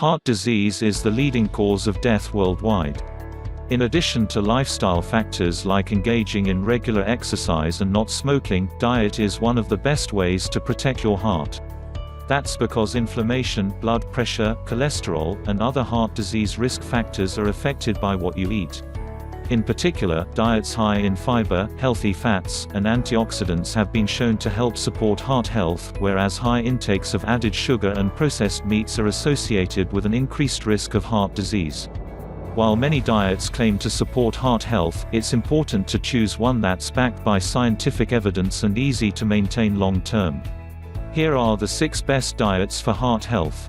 Heart disease is the leading cause of death worldwide. In addition to lifestyle factors like engaging in regular exercise and not smoking, diet is one of the best ways to protect your heart. That's because inflammation, blood pressure, cholesterol, and other heart disease risk factors are affected by what you eat. In particular, diets high in fiber, healthy fats, and antioxidants have been shown to help support heart health, whereas high intakes of added sugar and processed meats are associated with an increased risk of heart disease. While many diets claim to support heart health, it's important to choose one that's backed by scientific evidence and easy to maintain long-term. Here are the 6 best diets for heart health.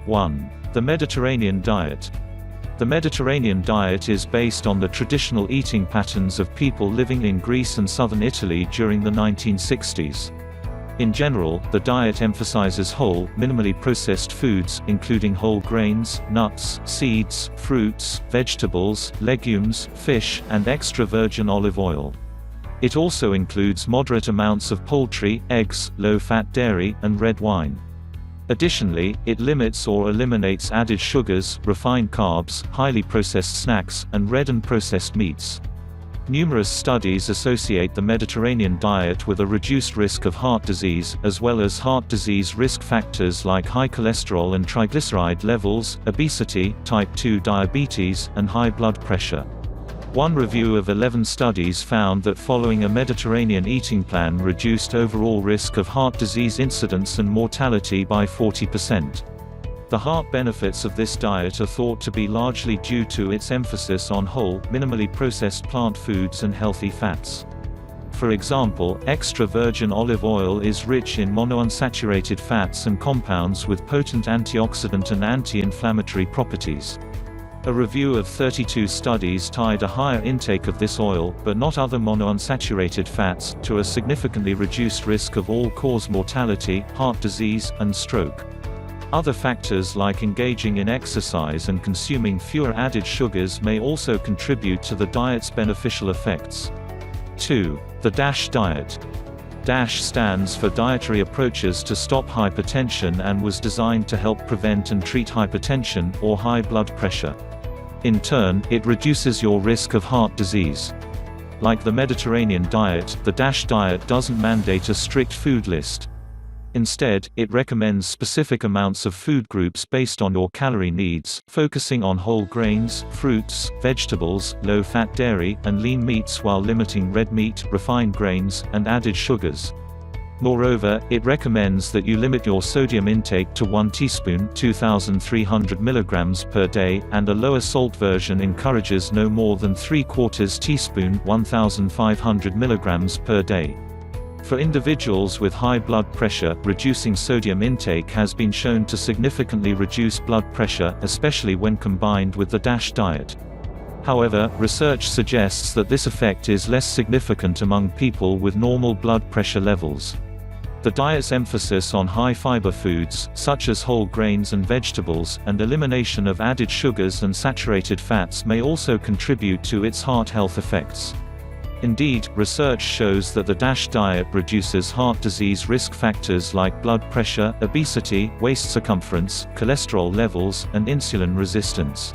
1. The Mediterranean diet. The Mediterranean diet is based on the traditional eating patterns of people living in Greece and southern Italy during the 1960s. In general, the diet emphasizes whole, minimally processed foods, including whole grains, nuts, seeds, fruits, vegetables, legumes, fish, and extra virgin olive oil. It also includes moderate amounts of poultry, eggs, low-fat dairy, and red wine. Additionally, it limits or eliminates added sugars, refined carbs, highly processed snacks, and red and processed meats. Numerous studies associate the Mediterranean diet with a reduced risk of heart disease, as well as heart disease risk factors like high cholesterol and triglyceride levels, obesity, type 2 diabetes, and high blood pressure. One review of 11 studies found that following a Mediterranean eating plan reduced overall risk of heart disease incidence and mortality by 40%. The heart benefits of this diet are thought to be largely due to its emphasis on whole, minimally processed plant foods and healthy fats. For example, extra virgin olive oil is rich in monounsaturated fats and compounds with potent antioxidant and anti-inflammatory properties. A review of 32 studies tied a higher intake of this oil, but not other monounsaturated fats, to a significantly reduced risk of all-cause mortality, heart disease, and stroke. Other factors like engaging in exercise and consuming fewer added sugars may also contribute to the diet's beneficial effects. 2. The DASH diet. DASH stands for Dietary Approaches to Stop Hypertension and was designed to help prevent and treat hypertension, or high blood pressure. In turn, it reduces your risk of heart disease. Like the Mediterranean diet, the DASH diet doesn't mandate a strict food list. Instead, it recommends specific amounts of food groups based on your calorie needs, focusing on whole grains, fruits, vegetables, low-fat dairy, and lean meats while limiting red meat, refined grains, and added sugars. Moreover, it recommends that you limit your sodium intake to 1 teaspoon (2,300 mg) per day, and a lower salt version encourages no more than 3/4 teaspoon (1,500 mg) per day. For individuals with high blood pressure, reducing sodium intake has been shown to significantly reduce blood pressure, especially when combined with the DASH diet. However, research suggests that this effect is less significant among people with normal blood pressure levels. The diet's emphasis on high-fiber foods, such as whole grains and vegetables, and elimination of added sugars and saturated fats may also contribute to its heart health effects. Indeed, research shows that the DASH diet reduces heart disease risk factors like blood pressure, obesity, waist circumference, cholesterol levels, and insulin resistance.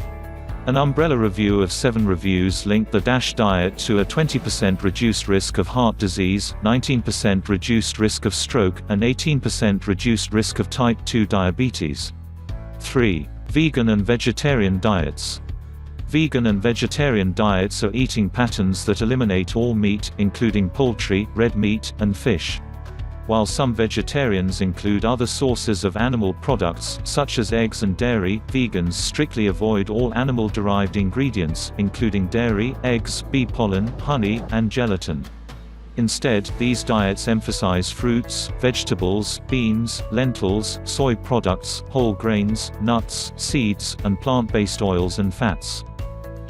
An umbrella review of 7 reviews linked the DASH diet to a 20% reduced risk of heart disease, 19% reduced risk of stroke, and 18% reduced risk of type 2 diabetes. 3. Vegan and vegetarian diets. Vegan and vegetarian diets are eating patterns that eliminate all meat, including poultry, red meat, and fish. While some vegetarians include other sources of animal products, such as eggs and dairy, vegans strictly avoid all animal-derived ingredients, including dairy, eggs, bee pollen, honey, and gelatin. Instead, these diets emphasize fruits, vegetables, beans, lentils, soy products, whole grains, nuts, seeds, and plant-based oils and fats.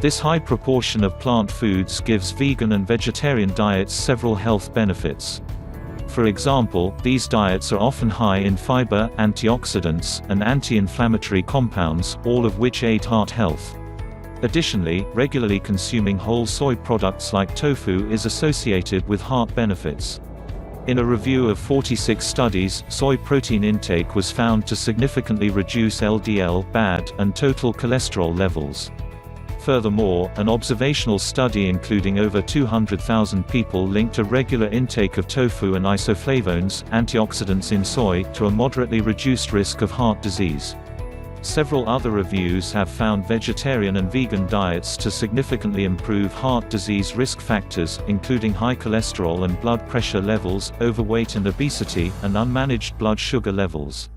This high proportion of plant foods gives vegan and vegetarian diets several health benefits. For example, these diets are often high in fiber, antioxidants, and anti-inflammatory compounds, all of which aid heart health. Additionally, regularly consuming whole soy products like tofu is associated with heart benefits. In a review of 46 studies, soy protein intake was found to significantly reduce LDL bad and total cholesterol levels. Furthermore, an observational study including over 200,000 people linked a regular intake of tofu and isoflavones, antioxidants in soy, to a moderately reduced risk of heart disease. Several other reviews have found vegetarian and vegan diets to significantly improve heart disease risk factors, including high cholesterol and blood pressure levels, overweight and obesity, and unmanaged blood sugar levels.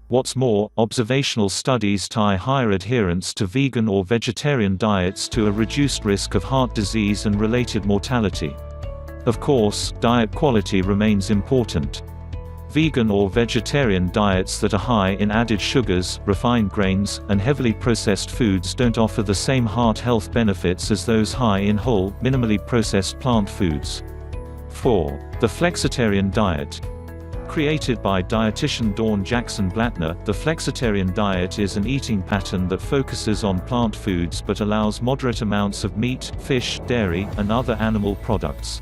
What's more, observational studies tie higher adherence to vegan or vegetarian diets to a reduced risk of heart disease and related mortality. Of course, diet quality remains important. Vegan or vegetarian diets that are high in added sugars, refined grains, and heavily processed foods don't offer the same heart health benefits as those high in whole, minimally processed plant foods. 4. The Flexitarian Diet. Created by dietitian Dawn Jackson Blattner, the Flexitarian Diet is an eating pattern that focuses on plant foods but allows moderate amounts of meat, fish, dairy, and other animal products.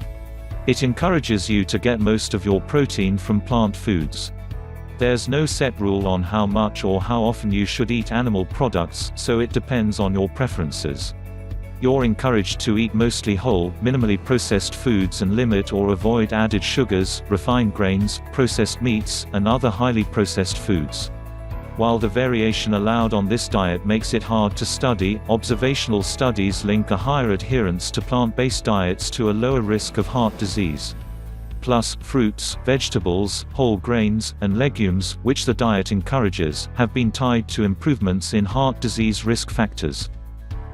It encourages you to get most of your protein from plant foods. There's no set rule on how much or how often you should eat animal products, so it depends on your preferences. You're encouraged to eat mostly whole, minimally processed foods and limit or avoid added sugars, refined grains, processed meats, and other highly processed foods. While the variation allowed on this diet makes it hard to study, observational studies link a higher adherence to plant-based diets to a lower risk of heart disease. Plus, fruits, vegetables, whole grains, and legumes, which the diet encourages, have been tied to improvements in heart disease risk factors.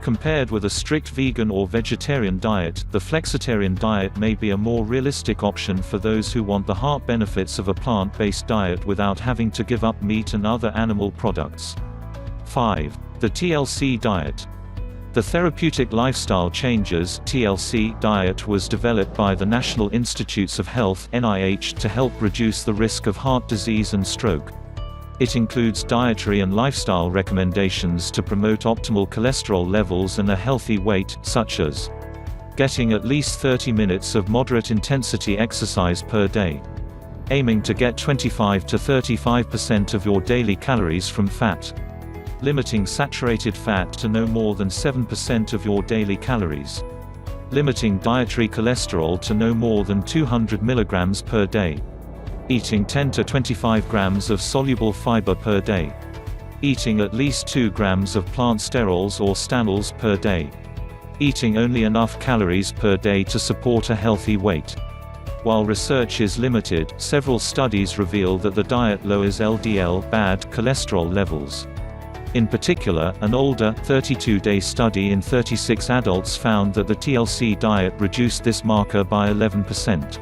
Compared with a strict vegan or vegetarian diet, the flexitarian diet may be a more realistic option for those who want the heart benefits of a plant-based diet without having to give up meat and other animal products. 5. The TLC Diet. The Therapeutic Lifestyle Changes (TLC) diet was developed by the National Institutes of Health (NIH) to help reduce the risk of heart disease and stroke. It includes dietary and lifestyle recommendations to promote optimal cholesterol levels and a healthy weight, such as getting at least 30 minutes of moderate intensity exercise per day, aiming to get 25 to 35% of your daily calories from fat, limiting saturated fat to no more than 7% of your daily calories, limiting dietary cholesterol to no more than 200 mg per day, eating 10 to 25 grams of soluble fiber per day, eating at least 2 grams of plant sterols or stanols per day, eating only enough calories per day to support a healthy weight. While research is limited, several studies reveal that the diet lowers LDL bad cholesterol levels. In particular, an older, 32-day study in 36 adults found that the TLC diet reduced this marker by 11%.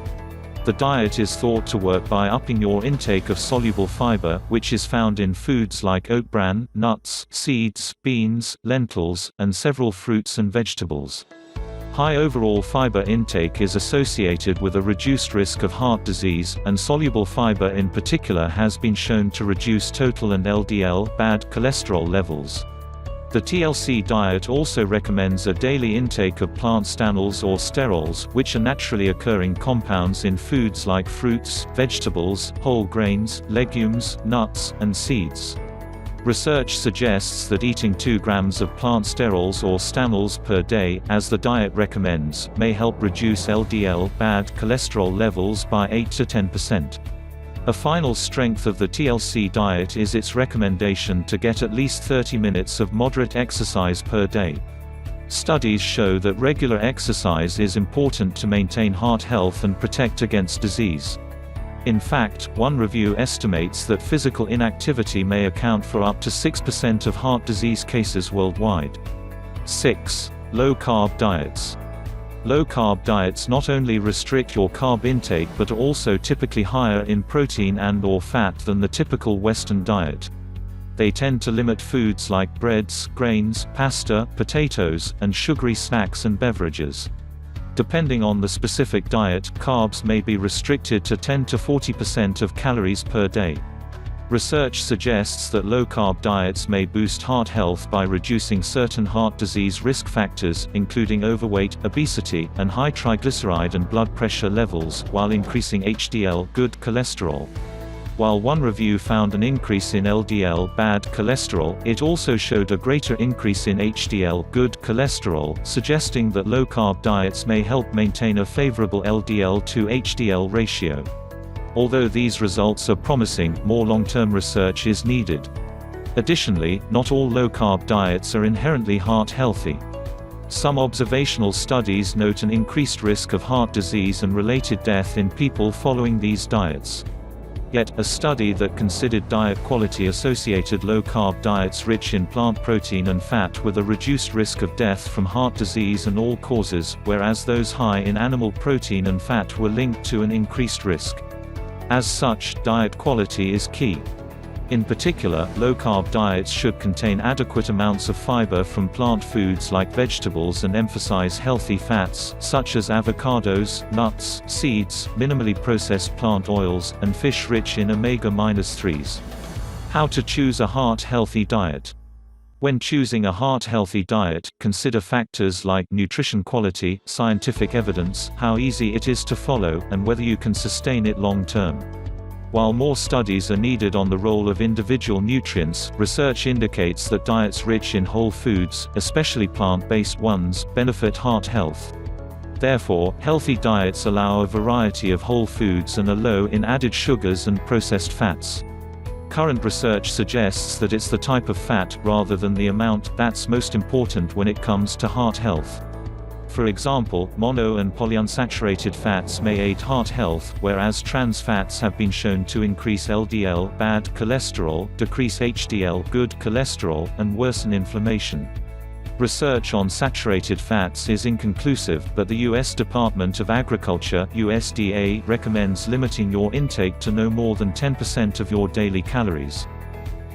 The diet is thought to work by upping your intake of soluble fiber, which is found in foods like oat bran, nuts, seeds, beans, lentils, and several fruits and vegetables. High overall fiber intake is associated with a reduced risk of heart disease, and soluble fiber in particular has been shown to reduce total and LDL bad cholesterol levels. The TLC diet also recommends a daily intake of plant stanols or sterols, which are naturally occurring compounds in foods like fruits, vegetables, whole grains, legumes, nuts, and seeds. Research suggests that eating 2 grams of plant sterols or stanols per day, as the diet recommends, may help reduce LDL bad cholesterol levels by 8 to 10%. A final strength of the TLC diet is its recommendation to get at least 30 minutes of moderate exercise per day. Studies show that regular exercise is important to maintain heart health and protect against disease. In fact, one review estimates that physical inactivity may account for up to 6% of heart disease cases worldwide. 6. Low-carb diets. Low-carb diets not only restrict your carb intake but are also typically higher in protein and/or fat than the typical Western diet. They tend to limit foods like breads, grains, pasta, potatoes, and sugary snacks and beverages. Depending on the specific diet, carbs may be restricted to 10 to 40% of calories per day. Research suggests that low-carb diets may boost heart health by reducing certain heart disease risk factors, including overweight, obesity, and high triglyceride and blood pressure levels, while increasing HDL good cholesterol. While one review found an increase in LDL bad cholesterol, it also showed a greater increase in HDL good cholesterol, suggesting that low-carb diets may help maintain a favorable LDL to HDL ratio. Although these results are promising, more long-term research is needed. Additionally, not all low-carb diets are inherently heart-healthy. Some observational studies note an increased risk of heart disease and related death in people following these diets. Yet, a study that considered diet quality associated low-carb diets rich in plant protein and fat with a reduced risk of death from heart disease and all causes, whereas those high in animal protein and fat were linked to an increased risk. As such, diet quality is key. In particular, low-carb diets should contain adequate amounts of fiber from plant foods like vegetables and emphasize healthy fats, such as avocados, nuts, seeds, minimally processed plant oils, and fish rich in omega-3s. How to choose a heart-healthy diet. When choosing a heart-healthy diet, consider factors like nutrition quality, scientific evidence, how easy it is to follow, and whether you can sustain it long-term. While more studies are needed on the role of individual nutrients, research indicates that diets rich in whole foods, especially plant-based ones, benefit heart health. Therefore, healthy diets allow a variety of whole foods and are low in added sugars and processed fats. Current research suggests that it's the type of fat, rather than the amount, that's most important when it comes to heart health. For example, mono and polyunsaturated fats may aid heart health, whereas trans fats have been shown to increase LDL bad cholesterol, decrease HDL good cholesterol, and worsen inflammation. Research on saturated fats is inconclusive, but the U.S. Department of Agriculture (USDA) recommends limiting your intake to no more than 10% of your daily calories.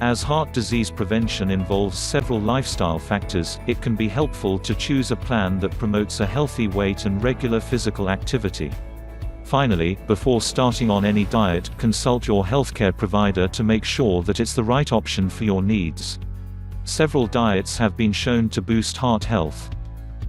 As heart disease prevention involves several lifestyle factors, it can be helpful to choose a plan that promotes a healthy weight and regular physical activity. Finally, before starting on any diet, consult your healthcare provider to make sure that it's the right option for your needs. Several diets have been shown to boost heart health.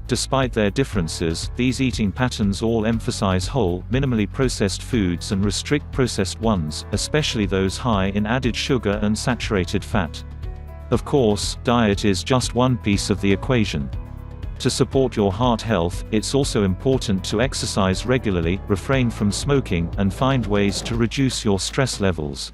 Despite their differences, these eating patterns all emphasize whole, minimally processed foods and restrict processed ones, especially those high in added sugar and saturated fat. Of course, diet is just one piece of the equation. To support your heart health, it's also important to exercise regularly, refrain from smoking, and find ways to reduce your stress levels.